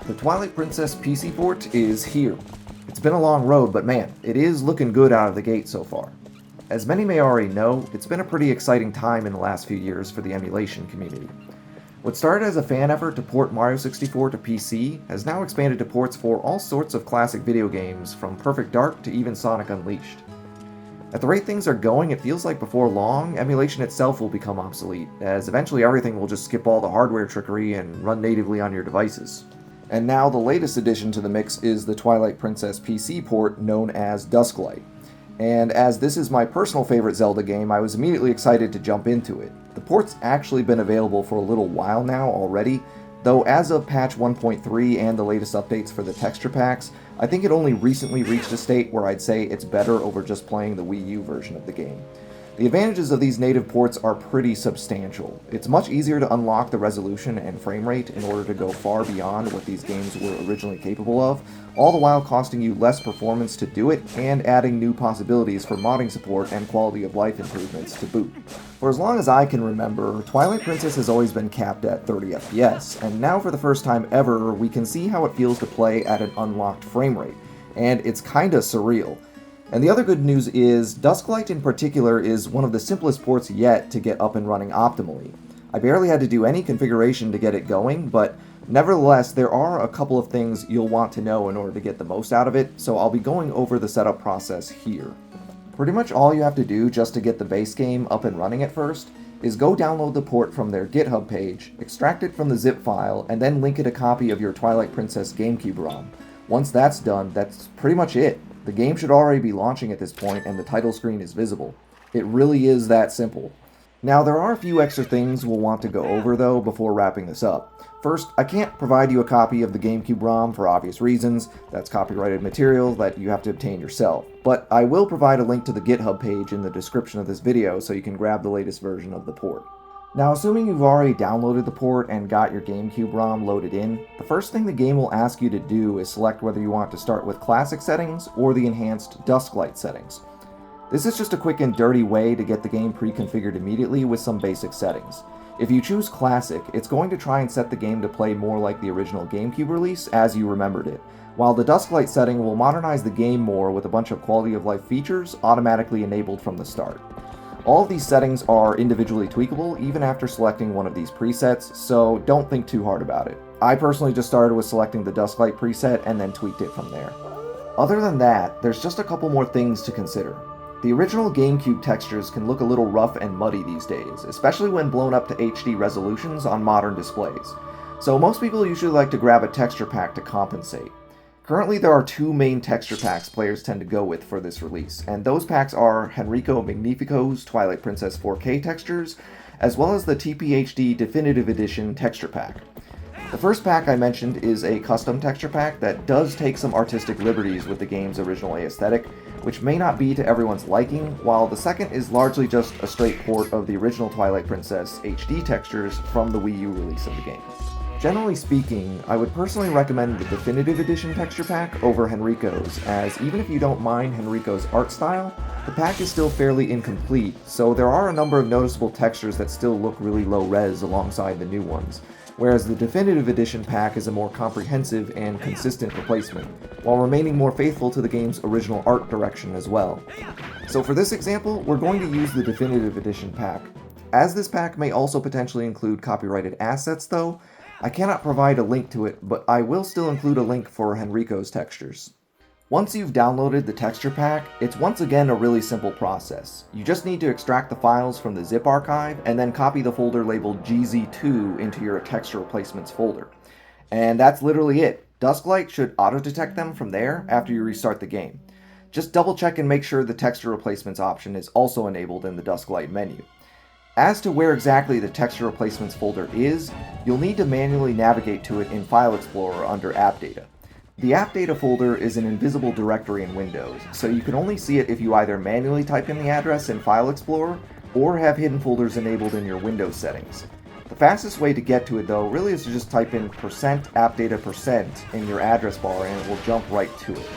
The Twilight Princess PC port is here. It's been a long road, but man, it is looking good out of the gate so far. As many may already know, it's been a pretty exciting time in the last few years for the emulation community. What started as a fan effort to port Mario 64 to PC has now expanded to ports for all sorts of classic video games, from Perfect Dark to even Sonic Unleashed. At the rate things are going, it feels like before long, emulation itself will become obsolete, as eventually everything will just skip all the hardware trickery and run natively on your devices. And now the latest addition to the mix is the Twilight Princess PC port known as Dusklight. And as this is my personal favorite Zelda game, I was immediately excited to jump into it. The port's actually been available for a little while now already, though as of patch 1.3 and the latest updates for the texture packs, I think it only recently reached a state where I'd say it's better over just playing the Wii U version of the game. The advantages of these native ports are pretty substantial. It's much easier to unlock the resolution and frame rate in order to go far beyond what these games were originally capable of, all the while costing you less performance to do it and adding new possibilities for modding support and quality of life improvements to boot. For as long as I can remember, Twilight Princess has always been capped at 30 FPS, and now for the first time ever, we can see how it feels to play at an unlocked frame rate, and it's kinda surreal. And the other good news is, Dusklight in particular is one of the simplest ports yet to get up and running optimally. I barely had to do any configuration to get it going, but nevertheless, there are a couple of things you'll want to know in order to get the most out of it, so I'll be going over the setup process here. Pretty much all you have to do just to get the base game up and running at first is go download the port from their GitHub page, extract it from the zip file, and then link it a copy of your Twilight Princess GameCube ROM. Once that's done, that's pretty much it. The game should already be launching at this point, and the title screen is visible. It really is that simple. Now, there are a few extra things we'll want to go over, though, before wrapping this up. First, I can't provide you a copy of the GameCube ROM for obvious reasons. That's copyrighted material that you have to obtain yourself. But I will provide a link to the GitHub page in the description of this video so you can grab the latest version of the port. Now, assuming you've already downloaded the port and got your GameCube ROM loaded in, the first thing the game will ask you to do is select whether you want to start with classic settings or the enhanced Dusklight settings. This is just a quick and dirty way to get the game pre-configured immediately with some basic settings. If you choose classic, it's going to try and set the game to play more like the original GameCube release as you remembered it, while the Dusklight setting will modernize the game more with a bunch of quality of life features automatically enabled from the start. All of these settings are individually tweakable even after selecting one of these presets, so don't think too hard about it. I personally just started with selecting the Dusklight preset and then tweaked it from there. Other than that, there's just a couple more things to consider. The original GameCube textures can look a little rough and muddy these days, especially when blown up to HD resolutions on modern displays. So most people usually like to grab a texture pack to compensate. Currently, there are two main texture packs players tend to go with for this release, and those packs are Henrico Magnifico's Twilight Princess 4K textures, as well as the TPHD Definitive Edition texture pack. The first pack I mentioned is a custom texture pack that does take some artistic liberties with the game's original aesthetic, which may not be to everyone's liking, while the second is largely just a straight port of the original Twilight Princess HD textures from the Wii U release of the game. Generally speaking, I would personally recommend the Definitive Edition texture pack over Henrico's, as even if you don't mind Henrico's art style, the pack is still fairly incomplete, so there are a number of noticeable textures that still look really low-res alongside the new ones, whereas the Definitive Edition pack is a more comprehensive and consistent replacement, while remaining more faithful to the game's original art direction as well. So for this example, we're going to use the Definitive Edition pack. As this pack may also potentially include copyrighted assets though, I cannot provide a link to it, but I will still include a link for Henrico's textures. Once you've downloaded the texture pack, it's once again a really simple process. You just need to extract the files from the zip archive and then copy the folder labeled GZ2 into your texture replacements folder. And that's literally it. Dusklight should auto-detect them from there after you restart the game. Just double check and make sure the texture replacements option is also enabled in the Dusklight menu. As to where exactly the texture replacements folder is, you'll need to manually navigate to it in File Explorer under App Data. The App Data folder is an invisible directory in Windows, so you can only see it if you either manually type in the address in File Explorer or have hidden folders enabled in your Windows settings. The fastest way to get to it though really is to just type in %appdata% in your address bar and it will jump right to it.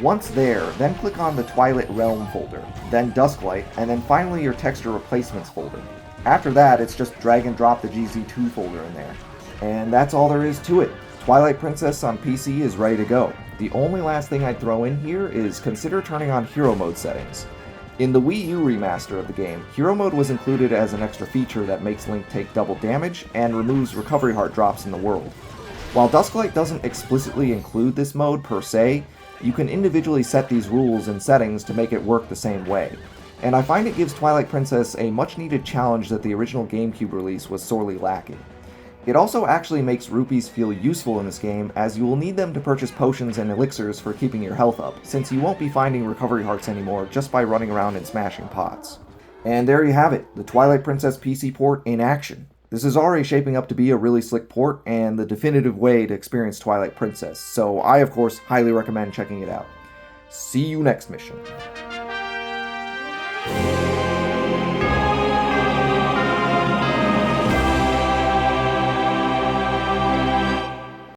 Once there, then click on the Twilight Realm folder, then Dusklight, and then finally your texture replacements folder. After that, it's just drag and drop the GZ2 folder in there. And that's all there is to it. Twilight Princess on PC is ready to go. The only last thing I'd throw in here is consider turning on hero mode settings. In the Wii U remaster of the game, hero mode was included as an extra feature that makes Link take double damage and removes recovery heart drops in the world. While Dusklight doesn't explicitly include this mode per se, you can individually set these rules and settings to make it work the same way. And I find it gives Twilight Princess a much needed challenge that the original GameCube release was sorely lacking. It also actually makes rupees feel useful in this game, as you will need them to purchase potions and elixirs for keeping your health up, since you won't be finding recovery hearts anymore just by running around and smashing pots. And there you have it, the Twilight Princess PC port in action. This is already shaping up to be a really slick port and the definitive way to experience Twilight Princess, so I of course highly recommend checking it out. See you next mission.